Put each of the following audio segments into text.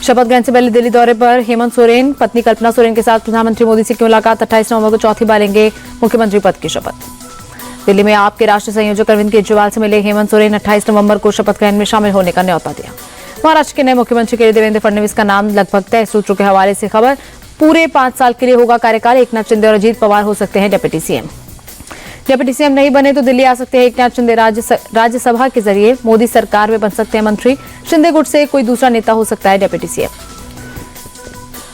शपथ ग्रहण से पहले दिल्ली दौरे पर हेमंत सोरेन पत्नी कल्पना सोरेन के साथ प्रधानमंत्री मोदी से की मुलाकात। 28 नवंबर को चौथी बार लेंगे मुख्यमंत्री पद की शपथ। दिल्ली में आप के राष्ट्रीय संयोजक अरविंद केजरीवाल से मिले हेमंत सोरेन। 28 नवंबर को शपथ ग्रहण में शामिल होने का न्यौता दिया। महाराष्ट्र के नए मुख्यमंत्री के लिए देवेंद्र फडणवीस का नाम लगभग तय। सूत्रों के हवाले से खबर, पूरे 5 साल के लिए होगा कार्यकाल। एकनाथ शिंदे और अजीत पवार हो सकते हैं डिप्टी सीएम। डिप्टी सीएम नहीं बने तो दिल्ली आ सकते हैं एकनाथ शिंदे। राज्यसभा के जरिए मोदी सरकार में बन सकते हैं मंत्री। शिंदे गुट से कोई दूसरा नेता हो सकता है डिप्टी सीएम।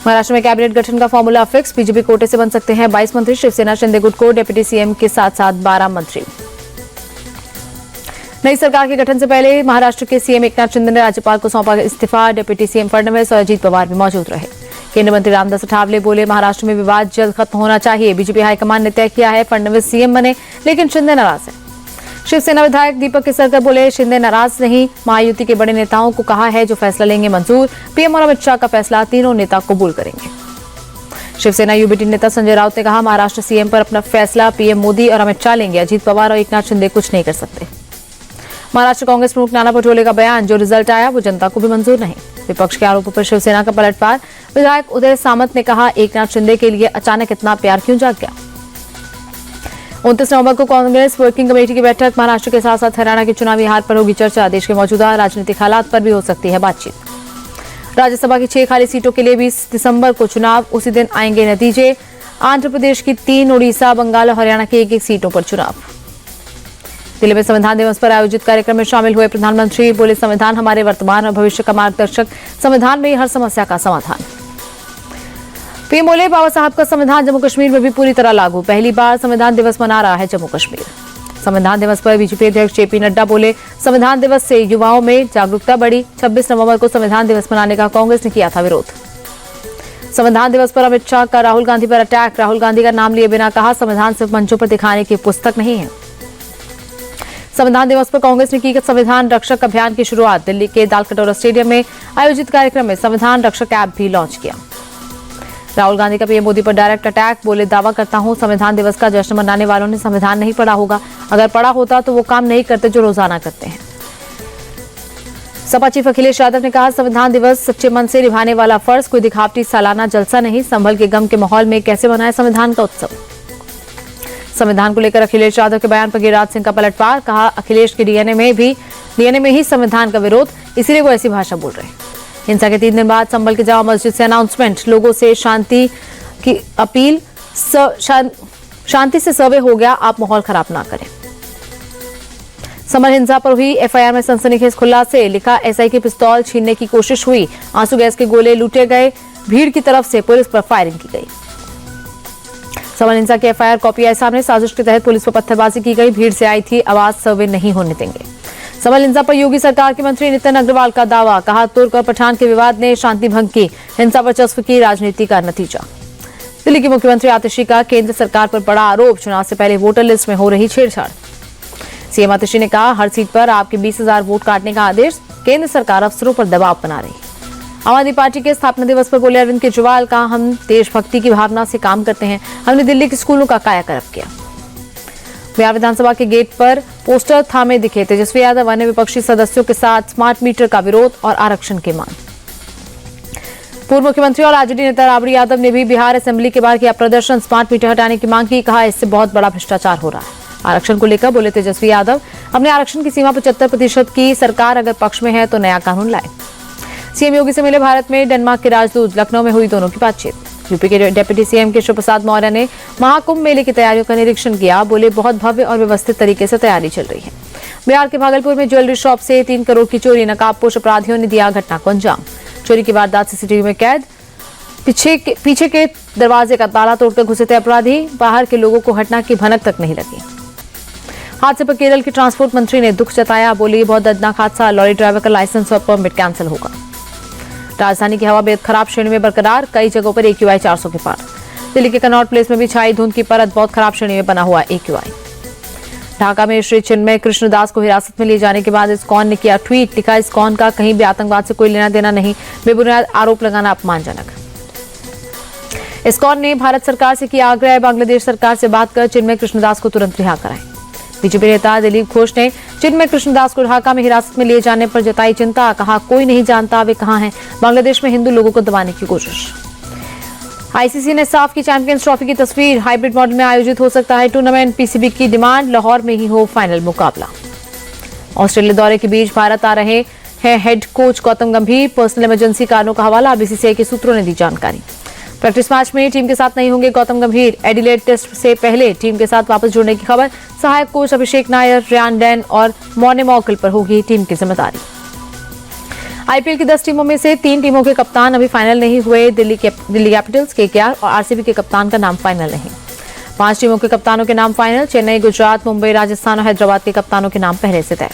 महाराष्ट्र में कैबिनेट गठन का फॉर्मूला फिक्स। बीजेपी कोटे से बन सकते हैं 22 मंत्री। शिवसेना शिंदे गुट को डिप्टी सीएम के साथ साथ 12 मंत्री। नई सरकार के गठन से पहले महाराष्ट्र के सीएम एकनाथ शिंदे ने राज्यपाल को सौंपा इस्तीफा। डिप्टी सीएम फडणवीस और अजीत पवार भी मौजूद रहे। केंद्रीय मंत्री रामदास अठावले बोले, महाराष्ट्र में विवाद जल्द खत्म होना चाहिए। बीजेपी हाईकमान ने तय किया है फडणवीस सीएम बने, लेकिन शिंदे नाराज है। शिवसेना विधायक दीपक केसरकर बोले, शिंदे नाराज नहीं। महायुति के बड़े नेताओं को कहा है जो फैसला लेंगे मंजूर। पीएम और अमित शाह का फैसला तीनों नेता कबूल करेंगे। शिवसेना यूबीटी नेता संजय राउत ने कहा, महाराष्ट्र सीएम पर अपना फैसला पीएम मोदी और अमित शाह लेंगे। अजीत पवार और एकनाथ शिंदे कुछ नहीं कर सकते। महाराष्ट्र कांग्रेस प्रमुख नाना पटोले का बयान, जो रिजल्ट आया वो जनता को भी मंजूर नहीं। विपक्ष के आरोपों पर शिवसेना का पलटवार। विधायक उदय सामंत ने कहा, एकनाथ शिंदे के लिए अचानक इतना प्यार क्यों जाग गया। 29 नवंबर को कांग्रेस वर्किंग कमेटी की बैठक। महाराष्ट्र के साथ साथ हरियाणा की चुनावी हार पर होगी चर्चा। देश के मौजूदा राजनीतिक हालात पर भी हो सकती है बातचीत। राज्यसभा की 6 खाली सीटों के लिए 20 दिसंबर को चुनाव। उसी दिन आएंगे नतीजे। आंध्र प्रदेश की 3, उड़ीसा, बंगाल और हरियाणा की 1-1 सीटों पर चुनाव। दिल्ली में संविधान दिवस पर आयोजित कार्यक्रम में शामिल हुए प्रधानमंत्री। बोले, संविधान हमारे वर्तमान और भविष्य का मार्गदर्शक। संविधान में ही हर समस्या का समाधान। पीएम बोले, बाबा साहब का संविधान जम्मू कश्मीर में भी पूरी तरह लागू। पहली बार संविधान दिवस मना रहा है जम्मू कश्मीर। संविधान दिवस पर बीजेपी अध्यक्ष जेपी नड्डा बोले, संविधान दिवस से युवाओं में जागरूकता बढ़ी। 26 नवंबर को संविधान दिवस मनाने का कांग्रेस ने किया था विरोध। संविधान दिवस पर अमित शाह का राहुल गांधी पर अटैक। राहुल गांधी का नाम लिए बिना कहा, संविधान सिर्फ मंचों पर दिखाने की पुस्तक नहीं है। संविधान दिवस पर कांग्रेस ने की संविधान रक्षक अभियान की शुरुआत। दिल्ली के दालकटोरा स्टेडियम में आयोजित कार्यक्रम में संविधान रक्षक ऐप भी लॉन्च किया। राहुल गांधी का पीएम मोदी पर डायरेक्ट अटैक। बोले, दावा करता हूं संविधान दिवस का जश्न मनाने वालों ने संविधान नहीं पढ़ा होगा। अगर पढ़ा होता तो वो काम नहीं करते जो रोजाना करते हैं। सपा चीफ अखिलेश यादव ने कहा, संविधान दिवस सच्चे मन से निभाने वाला फर्ज, कोई दिखावटी सालाना जलसा नहीं। संभल के गम के माहौल में कैसे मनाए संविधान का उत्सव। संविधान को लेकर अखिलेश यादव के बयान पर गिरिराज सिंह का पलटवार। कहा, अखिलेश के डीएनए में ही संविधान का विरोध, इसीलिए वो ऐसी भाषा बोल रहे हैं। हिंसा के 3 दिन बाद संभल के जामा मस्जिद से अनाउंसमेंट। लोगों से शांति की अपील। शांति से सर्वे हो गया, आप माहौल खराब ना करें। संभल हिंसा पर हुई एफआईआर में सनसनीखेज खुलासे। लिखा, एसआई की पिस्तौल छीनने की कोशिश हुई। आंसू गैस के गोले लूटे गए। भीड़ की तरफ से पुलिस पर फायरिंग की गई। संभल हिंसा की एफआईआर कॉपी आई सामने। साजिश के तहत पुलिस पर पत्थरबाजी की गई। भीड़ से आई थी आवाज, सर्वे नहीं होने देंगे। संभल हिंसा पर योगी सरकार के मंत्री नितिन अग्रवाल का दावा। कहा, तुर्क और पठान के विवाद ने शांति भंग की। हिंसा पर चस्प की राजनीति का नतीजा। दिल्ली के मुख्यमंत्री आतिशी का केंद्र सरकार पर बड़ा आरोप। चुनाव से पहले वोटर लिस्ट में हो रही छेड़छाड़। सीएम आतिशी ने कहा, हर सीट पर आपके 20,000 वोट काटने का आदेश। केंद्र सरकार अफसरों पर दबाव बना रही। आम आदमी पार्टी के स्थापना दिवस पर बोले अरविंद केजरीवाल, कहा, हम देशभक्ति की भावना से काम करते हैं। हमने दिल्ली के स्कूलों का कायाकल्प किया। बिहार विधानसभा के गेट पर पोस्टर थामे दिखे तेजस्वी यादव। अन्य विपक्षी सदस्यों के साथ स्मार्ट मीटर का विरोध और आरक्षण की मांग। पूर्व मुख्यमंत्री और आरजेडी नेता राबड़ी यादव ने भी बिहार असेंबली के बाहर किया प्रदर्शन। स्मार्ट मीटर हटाने की मांग की। कहा, इससे बहुत बड़ा भ्रष्टाचार हो रहा है। आरक्षण को लेकर बोले तेजस्वी यादव, हमने आरक्षण की सीमा 75% की। सरकार अगर पक्ष में है तो नया कानून लाए। सीएम योगी से मिले भारत में डेनमार्क के राजदूत। लखनऊ में हुई दोनों की बातचीत। यूपी के डिप्टी सीएम केशव प्रसाद मौर्य ने महाकुंभ मेले की तैयारियों का निरीक्षण किया। बोले, बहुत भव्य और व्यवस्थित तरीके से तैयारी चल रही है। बिहार के भागलपुर में ज्वेलरी शॉप से 3 करोड़ की चोरी। नकाबपोश अपराधियों ने दिया घटना को अंजाम। चोरी की वारदात सीसीटीवी में कैद। पीछे के दरवाजे का ताला तोड़कर घुसे थे अपराधी। बाहर के लोगों को घटना की भनक तक नहीं लगी। हादसे पर केरल के ट्रांसपोर्ट मंत्री ने दुख जताया। बोले, बहुत दर्दनाक हादसा। लॉरी ड्राइवर का लाइसेंस और परमिट कैंसिल होगा। राजधानी की हवा बेहद खराब श्रेणी में बरकरार। कई जगहों पर AQI 400 के पार। दिल्ली के कनॉट प्लेस में भी छाई धुंध की परत। बहुत खराब श्रेणी में बना हुआ AQI। ढाका में श्री चिन्मय कृष्णदास को हिरासत में लिए जाने के बाद इस्कॉन ने किया ट्वीट। लिखा, इस्कॉन का कहीं भी आतंकवाद से कोई लेना देना नहीं। बेबुनियाद आरोप लगाना अपमानजनक। इस्कॉन ने भारत सरकार से किया आग्रह, बांग्लादेश सरकार से बात कर चिन्मय कृष्णदास को तुरंत रिहा कराएं। बीजेपी नेता दिलीप घोष ने चिन्मय कृष्णदास को ढाका में हिरासत में लिए जाने पर जताई चिंता, कहा कोई नहीं जानता वे कहां हैं। बांग्लादेश में हिंदू लोगों को दबाने की कोशिश। आईसीसी ने साफ की चैंपियंस ट्रॉफी की तस्वीर, हाइब्रिड मॉडल में आयोजित हो सकता है टूर्नामेंट। पीसीबी की डिमांड, लाहौर में ही हो फाइनल मुकाबला। ऑस्ट्रेलिया दौरे के बीच भारत आ रहे हैं हेड कोच गौतम गंभीर, पर्सनल इमरजेंसी कारणों का हवाला बीसीसीआई के सूत्रों ने दी जानकारी। प्रैक्टिस मैच में टीम के साथ नहीं होंगे गौतम गंभीर, एडिलेड टेस्ट से पहले टीम के साथ वापस जुड़ने की खबर। सहायक कोच अभिषेक नायर, रियान डैन और मॉने मॉकल पर होगी टीम की जिम्मेदारी। आईपीएल की 10 टीमों में से 3 टीमों के कप्तान अभी फाइनल नहीं हुए। दिल्ली कैपिटल्स, केकेआर और आरसीबी के कप्तान का नाम फाइनल नहीं। 5 टीमों के कप्तानों के नाम फाइनल। चेन्नई, गुजरात, मुंबई, राजस्थान और हैदराबाद के कप्तानों के नाम पहले से तय।